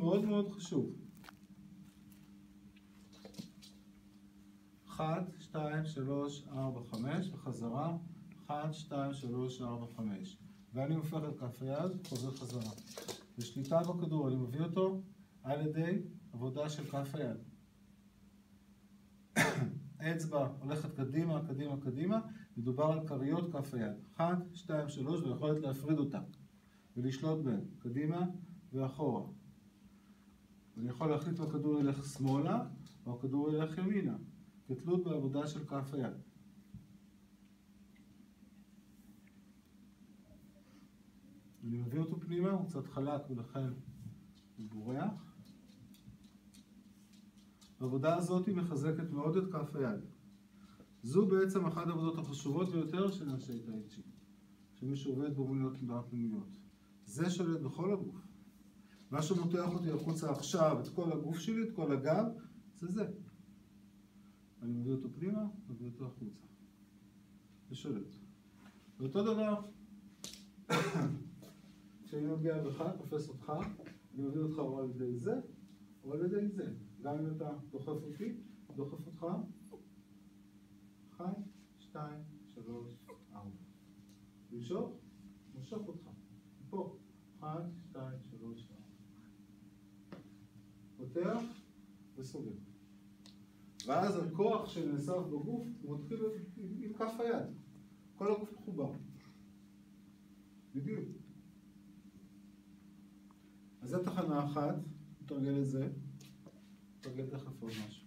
מאוד מאוד חשוב. 1, 2, 3, 4, 5, וחזרה. 1, 2, 3, 4, 5. ואני הופך את כף היד, חוזר חזרה. בשליטה בכדור אני מביא אותו על ידי עבודה של כף היד. האצבע הולכת קדימה, קדימה, קדימה. מדובר על כריות כף היד. 1, 2, 3, ויכולת להפריד אותה. ולשלוט בהן, קדימה ואחורה. אני יכול להחליט אם הכדור ילך שמאלה, או הכדור ילך ימינה. כתלות בעבודה של כף היד. אני מביא אותו פנימה, הוא קצת חלק ולכן הוא בורח. העבודה הזאת מחזקת מאוד את כף היד. זו בעצם אחת העבודות החשובות ביותר של אנשי טאי צ'י, שמי שעובד באומנויות תנועה פנימיות. זה שולט בכל הגוף. מה שמותח אותי החוצה עכשיו, את כל הגוף שלי, את כל הגב, זה זה. אני מביא אותו פנימה, מביא אותו החוצה. זה שולט. ואותו דבר, כשאני מגיע בך, תופס אותך, אני מביא אותך או על ידי זה, או על ידי זה. גם אם אתה דוחף אותי, דוחף אותך. 1, 2, 3, 4. למשוך, משוך אותך. פה. 1, 2, 3, 4. פותח וסוגר. ואז הכוח שנאסף בגוף, הוא מתחיל עם כף היד. כל הגוף מחובר. בדיוק. אז זו תחנה אחת, נתרגל את זה. נתרגל תכף עוד משהו.